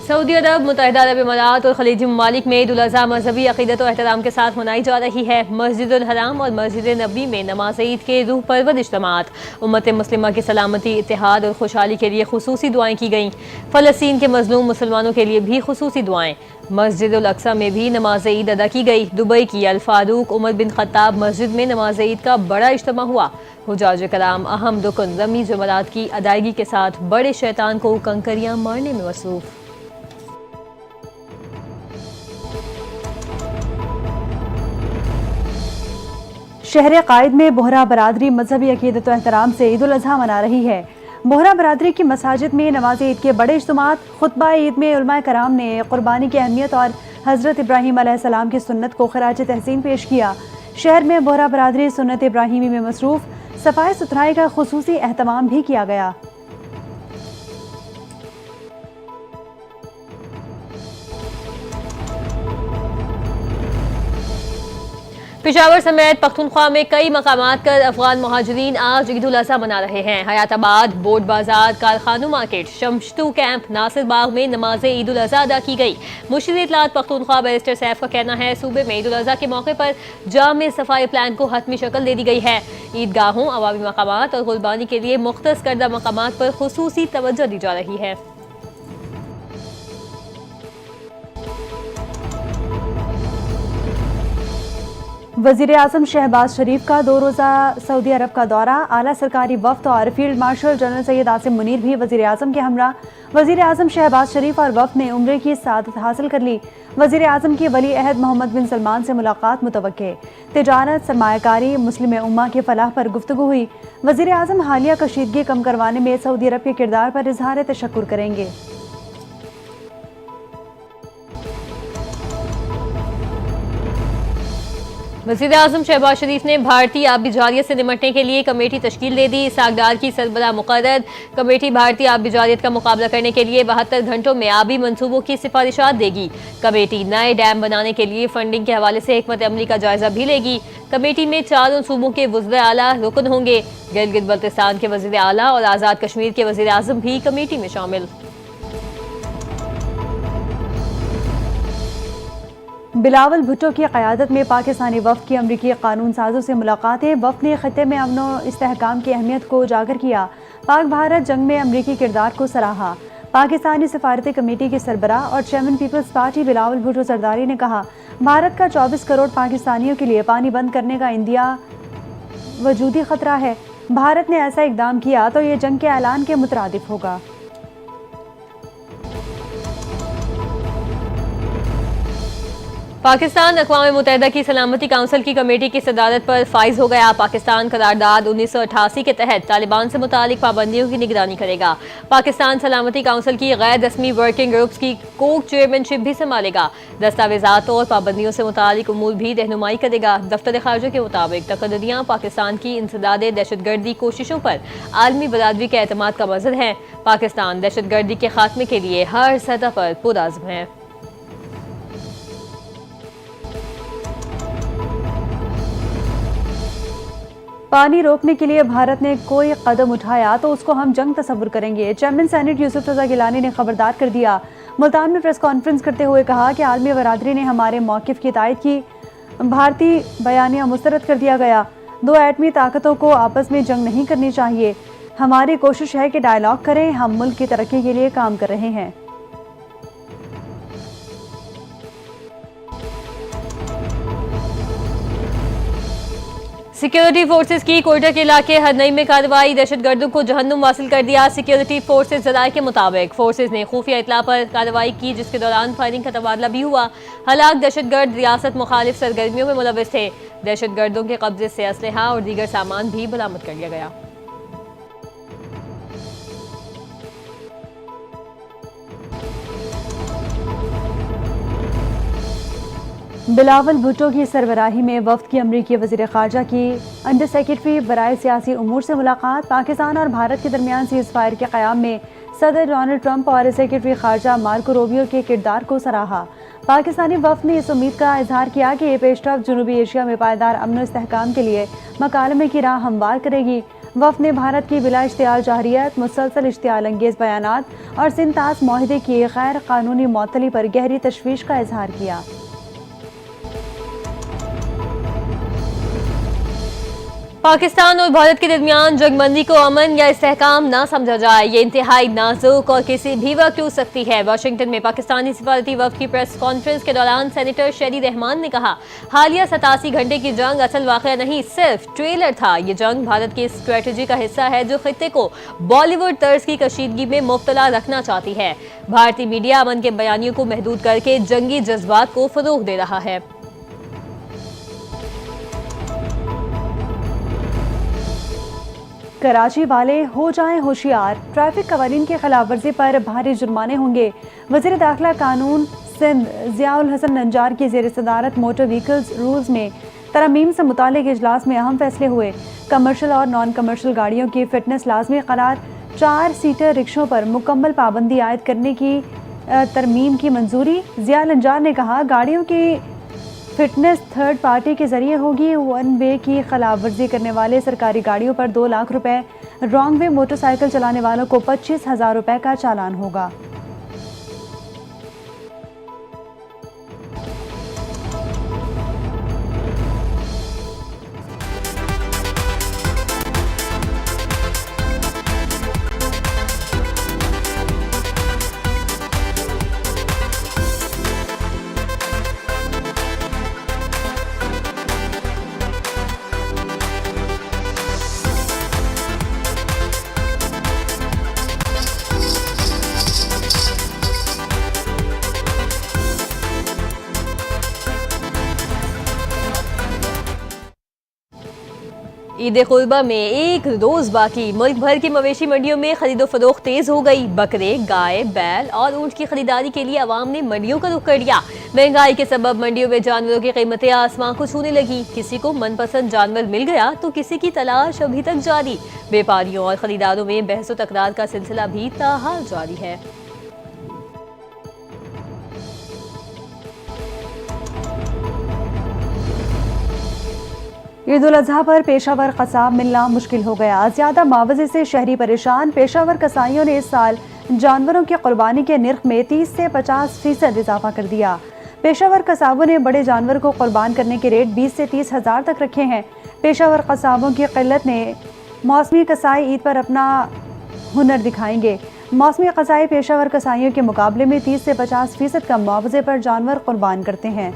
Saudi अरब, मुत्तहिदा अरब इमारात और खलीजी ममालिक में ईद उल अज़हा मजहबी अक़ीदत और एहतराम के साथ मनाई जा रही है। मस्जिद उल हराम और मस्जिद नबी में नमाज ईद के रूह परवर इज्तिमात, उम्मत मुस्लिमा की सलामती, इत्तेहाद और खुशहाली के लिए खुसूसी दुआएं की गईं। फ़लस्तीन के मजलूम मुसलमानों के लिए भी खुसूसी दुआएं। मस्जिद उल अक्सा में भी नमाज ईद अदा की गई। दुबई की अल फारूक उमर बिन खत्ताब मस्जिद में नमाज ईद का बड़ा इज्तिमा हुआ। हुजाज कराम अहम रुकन रमी जमरात की अदायगी के साथ बड़े शैतान को कंकरियां मारने में मसरूफ। शहर कायद में बोहरा बरादरी मजहबी अकीदत व एहतराम से ईद उल अज़हा मना रही है। बोहरा बरादरी की मसाजिद में नमाज ईद के बड़े इज्तिमात, खुतबा ईद में उलमाए कराम ने कुर्बानी की अहमियत और हज़रत इब्राहीम अलैहिस्सलाम की सुन्नत को खराज तहसीन पेश किया। शहर में बोहरा बरादरी सुन्नत इब्राहीमी में मसरूफ, सफाई सुथराई का खुसूसी एहतमाम भी किया गया। पेशावर समेत पख्तूनख्वा में कई मकामात पर अफगान मुहाजिरीन आज ईद उल अज़हा मना रहे हैं। हयाताबाद, बोर्ड बाजार, कारखानों मार्केट, शमशतू कैंप, नासिर बाग में नमाज ईद उल अज़हा अदा की गई। मुशीर इत्तलात पख्तूनख्वा बैरिस्टर सैफ का कहना है, सूबे में ईद उल अज़हा के मौके पर जामे सफाई प्लान को हतमी शक्ल दे दी गई है। ईदगाहों, अवामी मकामात और कुर्बानी के लिए मुख्तस करदा मकामात पर खुसूसी तवज्जो दी जा रही है। वज़ीर आज़म शहबाज शरीफ का 2 रोज़ा सऊदी अरब का दौरा, आला सरकारी वफ्द और field marshal general Syed Asim Munir भी वज़ीर आज़म के हमरा। वज़ीर आज़म शहबाज शरीफ और वफ्द ने उम्रे की सआदत हासिल कर ली। वज़ीर आज़म की वली अहद मोहम्मद बिन सलमान से मुलाकात मुतवक्के। तिजारत, सरमायाकारी, मुस्लिम उम्मा के फलाह पर गुफ्तगू हुई। वज़ीर आज़म हालिया कशीदगी कम करवाने में सऊदी अरब के किरदार पर इजहार तशक्कुर करेंगे। वज़ीर आज़म शहबाज शरीफ ने भारतीय आबी जारियत से निमटने के लिए कमेटी तश्कील दे दी। सागदार की सरबराह मुक़र्रर कमेटी भारतीय आबी जारियत का मुकाबला करने के लिए 72 घंटों में आबी मनसूबों की सिफारिशात देगी। कमेटी नए डैम बनाने के लिए फंडिंग के हवाले से हिकमत अमली का जायजा भी लेगी। कमेटी में 4 सूबों के वज़ीर आला रुकन होंगे। गिलगित बल्तिस्तान के वज़ीर आला और आज़ाद कश्मीर के वज़ीर आज़म भी कमेटी में शामिल। बिलावल भुट्टो की क़यादत में पाकिस्तानी वफ़द की अमरीकी कानून साजों से मुलाकातें। वफ़द ने ख़त्ते में अमन व इस्तेहकाम की अहमियत को उजागर किया। पाक भारत जंग में अमरीकी किरदार को सराहा। पाकिस्तानी सफारती कमेटी के सरबराह और चेयरमैन पीपल्स पार्टी बिलावल भुट्टो जरदारी ने कहा, भारत का 24 करोड़ पाकिस्तानियों के लिए पानी बंद करने का इंदिया वजूदी ख़तरा है। भारत ने ऐसा इकदाम किया तो ये जंग के ऐलान के मुतरादिफ होगा। पाकिस्तान अक़वाम मुत्तहिदा की सलामती काउंसिल की कमेटी की सदारत पर फाइज हो गया। पाकिस्तान करारदाद 1988 के तहत तालिबान से मुतालिक पाबंदियों की निगरानी करेगा। पाकिस्तान सलामती काउंसिल की गैर रस्मी वर्किंग ग्रुप्स की कोक चेयरमैनशिप भी संभालेगा। दस्तावेजात और पाबंदियों से मुतालिक उमूर भी रहनुमाई करेगा। दफ्तर खारजा के मुताबिक तकदरियाँ पाकिस्तान की इंसदाद दहशतगर्दी कोशिशों पर आलमी बरादरी के एतमाद का मज़हर है। पाकिस्तान दहशतगर्दी के खात्मे के लिए हर सतह पर पुरअज़्म है। पानी रोकने के लिए भारत ने कोई कदम उठाया तो उसको हम जंग तस्वुर करेंगे। चेयरमैन सेनेट यूसुफ रजा गिलानी ने खबरदार कर दिया। मुल्तान में प्रेस कॉन्फ्रेंस करते हुए कहा कि आलमी बरादरी ने हमारे मौक़िफ़ की तायद की। भारतीय बयानिया मुस्तरद कर दिया गया। 2 एटमी ताकतों को आपस में जंग नहीं करनी चाहिए। हमारी कोशिश है कि डायलॉग करें। हम मुल्क की तरक्की के लिए काम कर रहे हैं। सिक्योरिटी फोर्सेज की कोयटा के इलाके हरनई में कार्रवाई, दहशतगर्दों को जहन्नुम वासिल कर दिया। सिक्योरिटी फोर्सेज जराये के मुताबिक फोर्सेज ने खुफिया इतला पर कार्रवाई की, जिसके दौरान फायरिंग का तबादला भी हुआ। हलाक दहशतगर्द रियासत मुखालिफ सरगर्मियों में मुलविस थे। दहशतगर्दों के कब्जे से असलहा और दीगर सामान भी बरामद कर लिया गया। बिलावल भुट्टो की सरबराही में वफ़द की अमरीकी वज़ीर ख़ारजा की अंडर सेक्रेटरी बराए सियासी उमूर से मुलाकात। पाकिस्तान और भारत के दरमियान सीज़फायर के क़याम में सदर डोनाल्ड ट्रंप और सेक्रेटरी ख़ारजा मार्को रूबियो के किरदार को सराहा। पाकिस्तानी वफ़द ने इस उम्मीद का इजहार किया कि ये पेशरफ्त जनूबी एशिया में पायदार अमन व इस्तेहकाम के लिए मकालमे की राह हमवार करेगी। वफ़द ने भारत की बिला इश्तियाल जाहरियत, मुसलसल इश्तियाल अंगेज़ बयानात और सिंतास माहिदे की गैर कानूनी मअतली पर गहरी तशवीश का इजहार किया। पाकिस्तान और भारत के दरमियान जंगबंदी को अमन या इस्तेहकाम ना समझा जाए, ये इंतहाई नाजुक और किसी भी वक्त टूट सकती है। वाशिंगटन में पाकिस्तानी सिफारती वफ्द की प्रेस कॉन्फ्रेंस के दौरान सेनेटर शेरी रहमान ने कहा, हालिया 87 घंटे की जंग असल वाक़या नहीं, सिर्फ ट्रेलर था। ये जंग भारत की स्ट्रेटजी का हिस्सा है जो खित्ते को बॉलीवुड तर्ज की कशीदगी में मुब्तला रखना चाहती है। भारतीय मीडिया अमन के बयानियों को महदूद करके जंगी जज्बात को फरोग दे रहा है। कराची वाले हो जाएं होशियार, ट्रैफिक कवानीन की खिलाफ वर्जी पर भारी जुर्माने होंगे। वज़ीर दाखिला कानून सिंध ज़ियाउल हसन नंजार की ज़ेर सदारत मोटर व्हीकल्स रूल्स में तरमीम से मुतालिक इजलास में अहम फैसले हुए। कमर्शल और नॉन कमर्शल गाड़ियों की फिटनेस लाजमी करार, 4 सीटर रिक्शों पर मुकम्मल पाबंदी आयद करने की तरमीम की मंजूरी। ज़िया नंजार ने कहा, गाड़ियों की फिटनेस थर्ड पार्टी के जरिए होगी। वन वे की खिलाफ वर्जी करने वाले सरकारी गाड़ियों पर 2 लाख रुपए, रॉन्ग वे मोटरसाइकिल चलाने वालों को 25,000 रुपए का चालान होगा। ईद कुर्बा में एक रोज बाकी, मुल्क भर की मवेशी मंडियों में खरीदो फरोख्त तेज हो गई। बकरे, गाय, बैल और ऊंट की खरीदारी के लिए आवाम ने मंडियों का रुख कर दिया। महंगाई के सबब मंडियों में जानवरों की कीमतें आसमां को छूने लगी। किसी को मनपसंद जानवर मिल गया तो किसी की तलाश अभी तक जारी। व्यापारियों और खरीदारों में बहस व तकरार का सिलसिला भी ताहाल जारी है। ईद उल अजहा पर पेशावर कसाब मिलना मुश्किल हो गया। ज़्यादा मुआवजे से शहरी परेशान। पेशावर कसाईयों ने इस साल जानवरों की कुर्बानी के निर्ख में 30 से 50% इजाफा कर दिया। पेशावर कसाबों ने बड़े जानवर को कुर्बान करने के रेट 20 से 30 हज़ार तक रखे हैं। पेशावर कसाबों की किल्लत ने मौसमी कसाई ईद पर अपना हुनर दिखाएंगे। मौसमी कसाई पेशावर कसाईयों के मुकाबले में 30 से 50% कम मुआवजे पर जानवर कुर्बान करते हैं।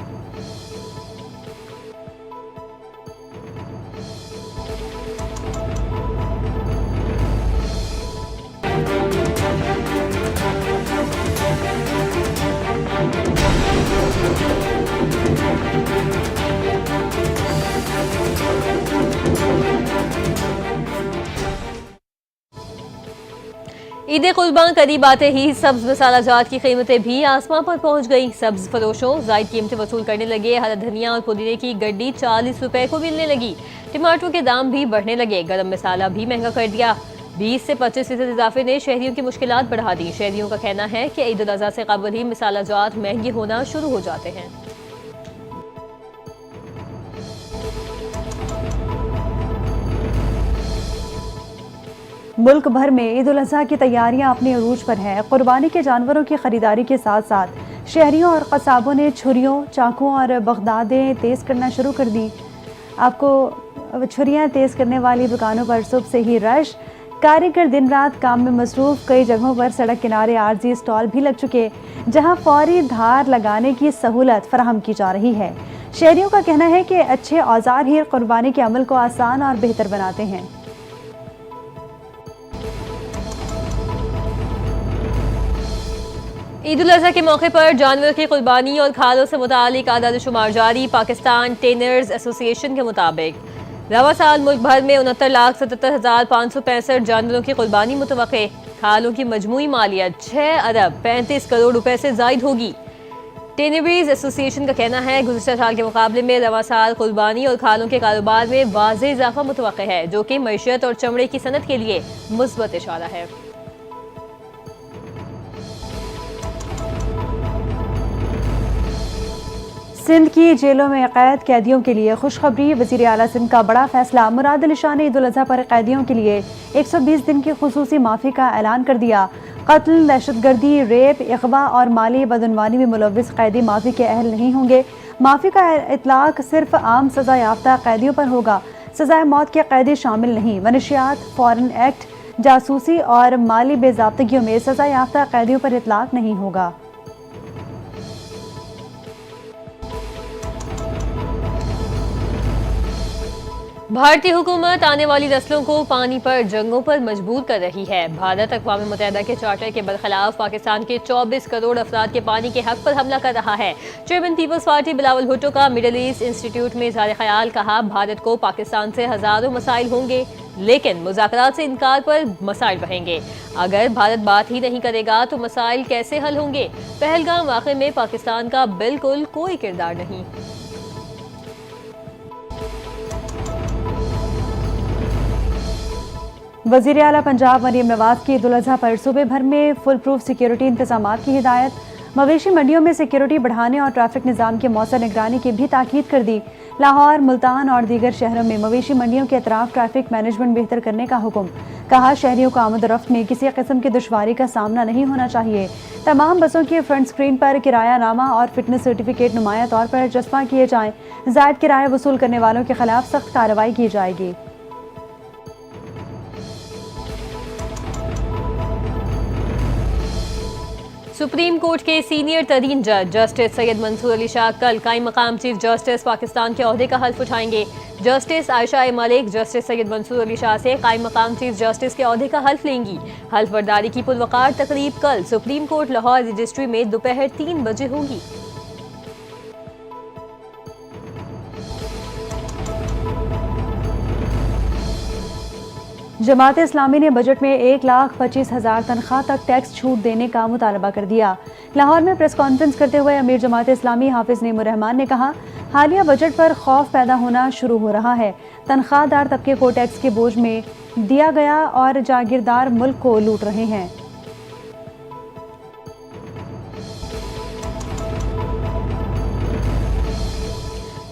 ईद कुर्बान करीब आते ही सब्ज मसाला जात की कीमतें भी आसमां पर पहुंच गई। सब्ज फरोशों जायद कीमतें वसूल करने लगे। हरा धनिया और पुदीने की गड्डी 40 रुपए को मिलने लगी। टमाटरों के दाम भी बढ़ने लगे। गरम मसाला भी महंगा कर दिया। 20 से 25% इजाफे ने शहरियों की मुश्किलात बढ़ा दी। शहरियों का कहना है कि ईद उल अज़हा से कबल ही मसाला जात महंगे होना शुरू हो जाते हैं। मुल्क भर में ईद उल अज़हा की तैयारियां अपने अरूज पर हैं। कुर्बानी के जानवरों की खरीदारी के साथ साथ शहरियों और कसाबों ने छुरियों, चाकुओं और बगदादें तेज़ करना शुरू कर दी। आपको छुरियां तेज़ करने वाली दुकानों पर सुबह से ही रश। कारीगर दिन रात काम में मसरूफ। कई जगहों पर सड़क किनारे आर्जी स्टॉल भी लग चुके, जहां फौरी धार लगाने की सहूलत फराहम की जा रही है। शहरियों का कहना है कि अच्छे औजार ही कुर्बानी के अमल को आसान और बेहतर बनाते हैं। ईद उल अज़हा के मौके पर जानवरों की कुर्बानी और खालों से मुतालिक आदाद शुमार जारी। पाकिस्तान टेनर्स एसोसिएशन के मुताबिक रवा साल मुल्क भर में 69,77,565 जानवरों की कुर्बानी मुतवक्के। खालों की मजमूई मालियत 6 अरब 35 करोड़ रुपए से जायद होगी। टेनरीज एसोसिएशन का कहना है गुज़िश्ता साल के मुकाबले में रवा साल कुर्बानी और खालों के कारोबार में वाज़ेह इजाफा मुतवक्के है, जो कि मईशत और चमड़े की सनत के लिए मुस्बत इशारा है। सिंध की जेलों में कैद कैदियों के लिए खुशखबरी। वज़ीर आला सिंध का बड़ा फैसला। मुराद अली शाह ने ईद उल अज़हा पर कैदियों के लिए 120 दिन की खुसूसी माफ़ी का ऐलान कर दिया। कत्ल, दहशतगर्दी, रेप, अगवा और माली बदनवानी में मुलव्विस कैदी माफ़ी के अहल नहीं होंगे। माफ़ी का इतलाक सिर्फ आम सज़ा याफ्ता कैदियों पर होगा। सज़ाए मौत के कैदी शामिल नहीं। मनशियात, फॉरेन एक्ट, जासूसी और माली बेज़ाब्तगियों में सज़ा याफ्ता कैदियों पर इतलाक नहीं होगा। भारतीय हुकूमत आने वाली नस्लों को पानी पर जंगों पर मजबूर कर रही है। भारत अक़वाम मुत्तहिदा के चार्टर के बरखिलाफ पाकिस्तान के 24 करोड़ अफराद के पानी के हक पर हमला कर रहा है। चेयरमैन पीपल्स पार्टी बिलावल भुट्टो का मिडल ईस्ट इंस्टीट्यूट में इज़हार ख्याल। कहा, भारत को पाकिस्तान से हज़ारों मसाइल होंगे, लेकिन मुज़ाकरात से इनकार पर मसाइल रहेंगे। अगर भारत बात ही नहीं करेगा तो मसाइल कैसे हल होंगे? पहलगाम वाक़े में पाकिस्तान का बिल्कुल कोई किरदार नहीं। वज़ीर आला पंजाब मरीम नवाज की ईद उल अज़हा पर सूबे भर में फुल प्रूफ सिक्योरिटी इंतजामात की हिदायत। मवेशी मंडियों में सिक्योरिटी बढ़ाने और ट्रैफिक निज़ाम की मौसर निगरानी की भी ताकीद कर दी। लाहौर, मुल्तान और दीगर शहरों में मवेशी मंडियों के अतराफ ट्रैफिक मैनेजमेंट बेहतर करने का हुक्म। कहा, शहरियों को आमद रफ्त में किसी किस्म की दुश्वारी का सामना नहीं होना चाहिए। तमाम बसों की फ्रंट स्क्रीन पर किराया नामा और फिटनेस सर्टिफिकेट नुमाया तौर पर चस्पा किए जाएँ। ज़ायद किराया वसूल करने वालों के खिलाफ सख्त कार्रवाई की जाएगी। सुप्रीम कोर्ट के सीनियर तरीन जज जस्टिस सैयद मंसूर अली शाह कल कायम मकाम चीफ जस्टिस पाकिस्तान के ओहदे का हल्फ उठाएंगे। जस्टिस आयशा मलिक जस्टिस सैयद मंसूर अली शाह से कायम मकाम चीफ जस्टिस के ओहदे का हल्फ लेंगी। हल्फ बर्दारी की पुरवकार तकरीब कल सुप्रीम कोर्ट लाहौर रजिस्ट्री में दोपहर 3 बजे होगी। जमात इस्लामी ने बजट में 1,25,000 तनख्वाह तक टैक्स छूट देने का मुतालबा कर दिया। लाहौर में प्रेस कॉन्फ्रेंस करते हुए अमीर जमात इस्लामी हाफिज नईमुर रहमान ने कहा, हालिया बजट पर खौफ पैदा होना शुरू हो रहा है। तनख्वाहदार तबके को टैक्स के बोझ में दिया गया और जागीरदार मुल्क को लूट रहे हैं।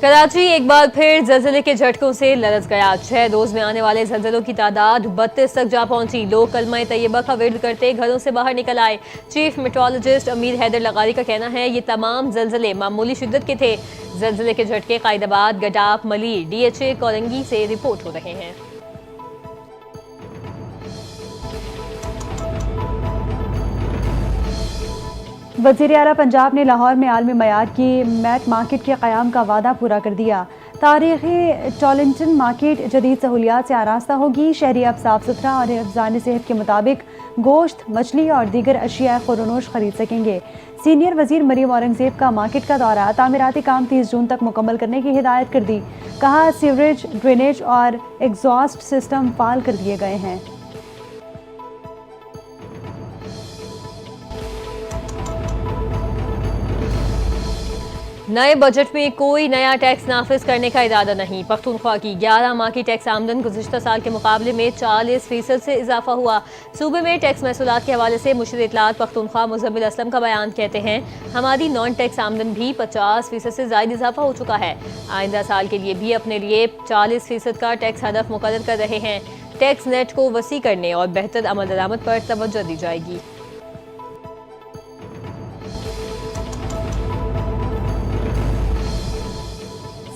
कराची एक बार फिर जलजले के झटकों से लरज गया। 6 रोज में आने वाले जलजलों की तादाद 32 तक जा पहुंची। लोग कलमा तैयबा का विर्द करते घरों से बाहर निकल आए। चीफ मेट्रोलॉजिस्ट अमीर हैदर लगारी का कहना है, ये तमाम जलजले मामूली शिद्दत के थे। जलजले के झटके कायदाबाद, गडाफ, मली, DHA, कोरंगी से रिपोर्ट हो रहे हैं। वज़ीर आला पंजाब ने लाहौर में आलमी मयार की मैट मार्केट के क़याम का वादा पूरा कर दिया। तारीख़ी टॉलिंगटन मार्केट जदीद सहूलियात से आरास्ता होगी। शहरी अब साफ सुथरा और हिफ्ज़ान सेहत के मुताबिक गोश्त, मछली और दीगर अशिया खुरनोश खरीद सकेंगे। सीनियर वज़ीर मरीम औरंगज़ेब का मार्केट का दौरा। तामीराती काम 30 जून तक मुकम्मल करने की हिदायत कर दी। कहा, सीवरेज, ड्रेनेज और एग्जॉस्ट सिस्टम फाल कर दिए गए हैं। नए बजट में कोई नया टैक्स नाफिज करने का इरादा नहीं। पख्तूनख्वा की 11 माह की टैक्स आमदन गुज़िश्ता साल के मुकाबले में 40% से इजाफा हुआ। सूबे में टैक्स महसूलात के हवाले से मुशीर इत्तलात पख्तूनख्वा मुज़म्मिल असलम का बयान कहते हैं, हमारी नॉन टैक्स आमदन भी 50% से ज़ायद इजाफा हो चुका है। आइंदा साल के लिए भी अपने लिए 40% का टैक्स हदफ मुकर्रर कर रहे हैं। टैक्स नेट को वसी करने और बेहतर अमल दरामद पर तवज्जो दी जाएगी।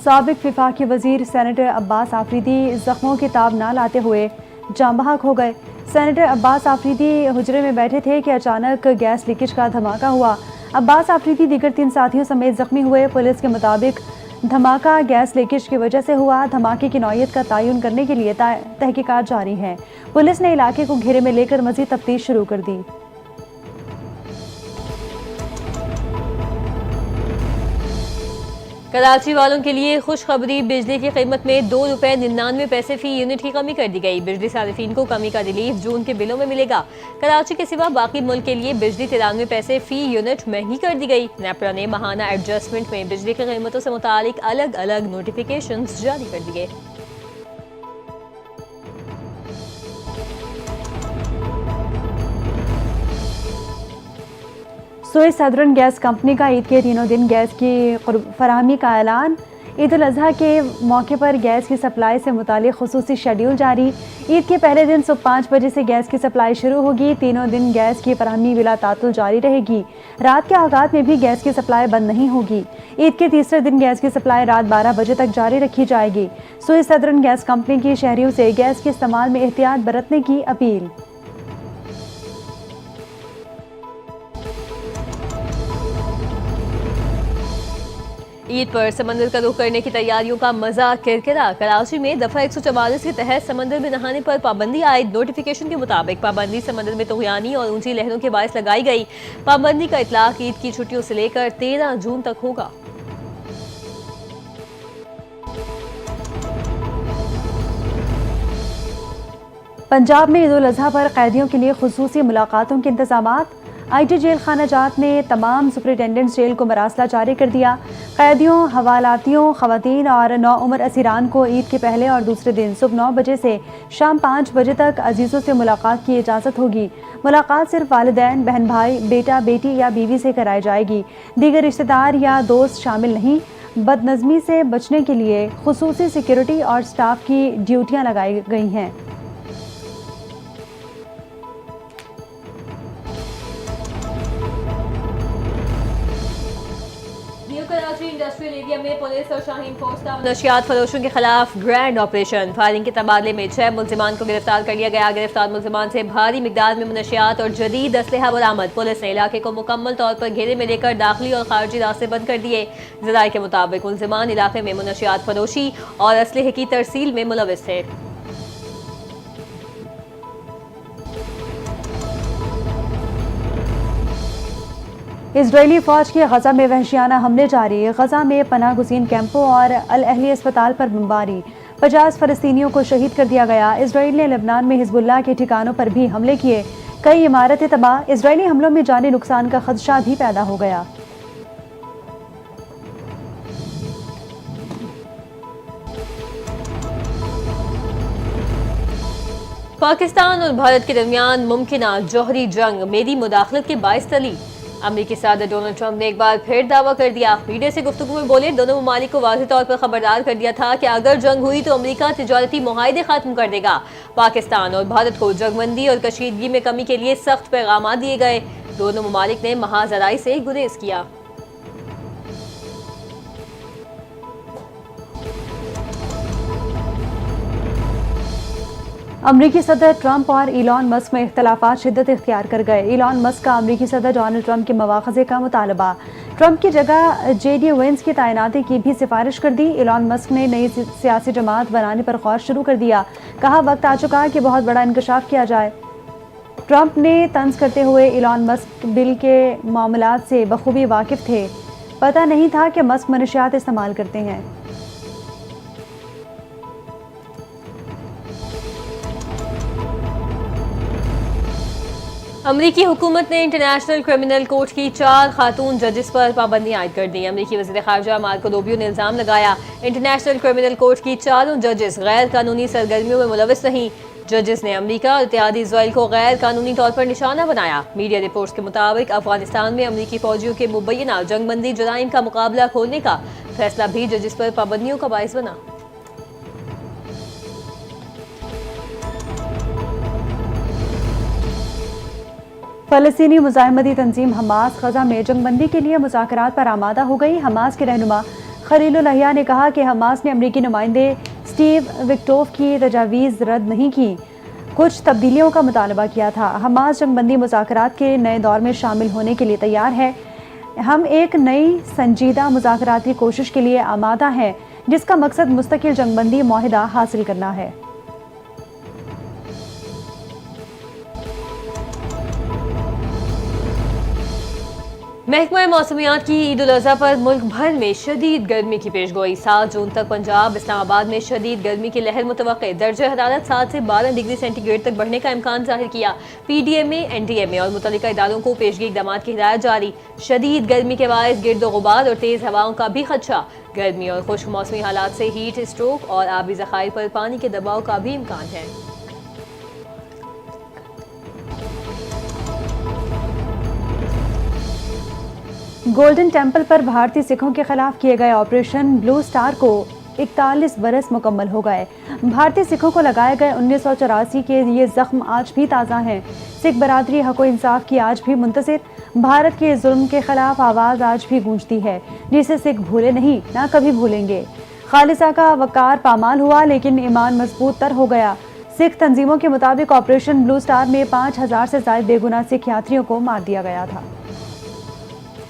साबिक विफाकी वजीर सेनेटर अब्बास आफरीदी जख्मों की ताब ना लाते हुए जाँ बहक हो गए। सेनेटर अब्बास आफरीदी हुजरे में बैठे थे कि अचानक गैस लीकेज का धमाका हुआ। अब्बास आफरीदी दीगर 3 साथियों समेत जख्मी हुए। पुलिस के मुताबिक धमाका गैस लीकेज की वजह से हुआ। धमाके की नौयत का तयन करने के लिए तहकीकात जारी है। पुलिस ने इलाके को घेरे में लेकर मजीद तफ्तीश शुरू कर दी। कराची वालों के लिए खुशखबरी, बिजली की कीमत में 2 रुपये 99 पैसे फी यूनिट की कमी कर दी गई। बिजली सारिफीन को कमी का रिलीफ जून के बिलों में मिलेगा। कराची के सिवा बाकी मुल्क के लिए बिजली 93 पैसे फी यूनिट महंगी कर दी गई। नेपरा ने माहाना एडजस्टमेंट में बिजली की कीमतों से मुतालिक अलग अलग नोटिफिकेशंस जारी कर दिए। सुएज सदर्न गैस कंपनी का ईद के तीनों दिन गैस की फराहमी का ऐलान। ईद उल अजहा के मौके पर गैस की सप्लाई से मुतालिक खुसूसी शेड्यूल जारी। ईद के पहले दिन सुबह 5 बजे से गैस की सप्लाई शुरू होगी। तीनों दिन गैस की फराहमी बिला तातुल जारी रहेगी। रात के औकात में भी गैस की सप्लाई बंद नहीं होगी। ईद के तीसरे दिन गैस की सप्लाई रात 12 बजे तक जारी रखी जाएगी। सुएज सदर्न गैस कंपनी की शहरियों से गैस के इस्तेमाल में एहतियात बरतने की अपील। ईद पर समंदर का रुख करने की तैयारियों का मजा किरकिरा। कराची में दफा 144 के तहत समंदर में नहाने पर पाबंदी आयद। नोटिफिकेशन के मुताबिक पाबंदी समंदर में तुगयानी और ऊंची लहरों के बायस लगाई गई। पाबंदी का इतलाक ईद की छुट्टियों से लेकर 13 जून तक होगा। पंजाब में ईद उल अजहा पर कैदियों के लिए खुसूसी मुलाकातों के इंतजामात। IT जेल खाना जात ने तमाम सुपरिटेंडेंट जेल को मरासला जारी कर दिया। कैदियों, हवालातियों, खवातीन और नौउम्र असीरान को ईद के पहले और दूसरे दिन सुबह 9 बजे से शाम 5 बजे तक अजीज़ों से मुलाकात की इजाज़त होगी। मुलाकात सिर्फ वालिदैन, बहन भाई, बेटा बेटी या बीवी से कराई जाएगी। दीगर रिश्तेदार या दोस्त शामिल नहीं। बदनज़मी से बचने के लिए खुसूसी सिक्योरिटी और स्टाफ की ड्यूटियाँ लगाई गई हैं। कराची इंडस्ट्रियल एरिया में पुलिस और शाहीन फोर्स का नशियात फरोशों के खिलाफ ग्रैंड ऑपरेशन। फायरिंग के तबादले में 6 मुल्जिमान को गिरफ्तार कर लिया गया। गिरफ्तार मुल्जिमान से भारी मिकदार में मनशियात और जदीद असलहा बरामद। पुलिस ने इलाके को मुकम्मल तौर पर घेरे में लेकर दाखिली और खारजी रास्ते बंद कर दिए। ज़राए के मुताबिक मुल्जिमान इलाके में मनशियात फरोशी और असलहे की तरसील में मुलविस थे। इजरायली फ़ौज के गजा में वहशियाना हमले जारी। गजा में पनाह गुज़ीन कैंपों और अल अहली अस्पताल पर बमबारी। 50 फ़लस्तीनियों को शहीद कर दिया गया। इसराइल ने लेबनान में हिजबुल्लाह के ठिकानों पर भी हमले किए। कई इमारतें तबाह। इसराइली हमलों में जानी नुकसान का खदशा भी पैदा हो गया। पाकिस्तान और भारत के दरमियान मुमकिना जौहरी जंग मेरी मुदाखलत के बाइस टली। अमेरिकी सदर डोनाल्ड ट्रंप ने एक बार फिर दावा कर दिया। मीडिया से गुफ्तगू में बोले दोनों ममालिक को वाज़ेह तौर पर खबरदार कर दिया था कि अगर जंग हुई तो अमेरिका तिजारती मुआहदे खत्म कर देगा। पाकिस्तान और भारत को जंगबंदी और कशीदगी में कमी के लिए सख्त पैगाम दिए गए। दोनों ममालिक ने महाजराई से गुरेज किया। अमरीकी सदर ट्रंप और इलॉन मस्क में इख्तलाफात शिद्दत इख्तियार कर गए। इलॉन मस्क का अमरीकी सदर डोनाल्ड ट्रंप के मवाख़ज़े का मुतालबा। ट्रंप की जगह JD वेंस की तैनाती की भी सिफारिश कर दी। इलॉन मस्क ने नई सियासी जमात बनाने पर गौर शुरू कर दिया। कहा वक्त आ चुका है कि बहुत बड़ा इंकशाफ किया जाए। ट्रंप ने तंज करते हुए इलॉन मस्क बिल के मामलात से बखूबी वाकिफ थे। पता नहीं था कि मस्क मनशियात इस्तेमाल करते हैं। अमरीकी हुकूमत ने इंटरनेशनल क्रिमिनल कोर्ट की 4 खातून जजेस पर पाबंदी आयद कर दी। अमरीकी वज़ीर ख़ारजा मार्को रूबियो ने इल्ज़ाम लगाया इंटरनेशनल क्रिमिनल कोर्ट की 4 जजेस गैर कानूनी सरगर्मियों में मुलविस रहीं। जजेस ने अमरीका और इत्तेहादी इज़राइल को गैर कानूनी तौर पर निशाना बनाया। मीडिया रिपोर्ट्स के मुताबिक अफगानिस्तान में अमरीकी फ़ौजियों के मुबैना जंगबंदी जराइम का मुकाबला खोलने का फैसला भी जजेस पर पाबंदियों का बाइस बना। फ़लस्तीनी मुज़ाहिमती तंजीम हमास गजा में जंगबंदी के लिए मुज़ाकरात पर आमादा हो गई। हमास के रहनुमा खलीलुल अहिया ने कहा कि हमास ने अमरीकी नुमाइंदे स्टीव विक्टोफ की तजावीज़ रद्द नहीं की, कुछ तब्दीलियों का मुतालबा किया था। हमास जंगबंदी मुज़ाकरात के नए दौर में शामिल होने के लिए तैयार है। हम एक नई संजीदा मुज़ाकराती कोशिश के लिए आमादा हैं जिसका मकसद मुस्तकिल जंगबंदी मुआहिदा हासिल करना है। महकमा मौसमियात की ईद उल अज़हा पर मुल्क भर में शदीद गर्मी की पेशगोई। 7 जून तक पंजाब इस्लामाबाद में शदीद गर्मी की लहर मुतवक्के। दर्जा हरारत 7 से 12 डिग्री सेंटीग्रेड तक बढ़ने का इम्कान जाहिर किया। PDMA, NDMA और मुतल्लिका इदारों को पेशगी इक़दाम की हिदायत जारी। शदीद गर्मी के बायस गिर्द गुबार और तेज़ हवाओं का भी खदशा। गर्मी और खुश्क मौसमी हालात से हीट स्ट्रोक और आबी ज़खायर पर पानी के दबाव का भी इम्कान है। गोल्डन टेम्पल पर भारतीय सिखों के खिलाफ किए गए ऑपरेशन ब्लू स्टार को 41 बरस मुकम्मल हो गए। भारतीय सिखों को लगाए गए 1984 के ये जख्म आज भी ताज़ा हैं। सिख बरादरी हक व इंसाफ की आज भी मुंतज़िर। भारत के जुल्म के खिलाफ आवाज़ आज भी गूंजती है, जिसे सिख भूले नहीं, ना कभी भूलेंगे। खालिसा का वकार पामाल हुआ, लेकिन ईमान मजबूत तर हो गया। सिख तंजीमों के मुताबिक ऑपरेशन ब्लू स्टार में 5000 से ज़ायद बेगुनाह सिख यात्रियों को मार दिया गया था।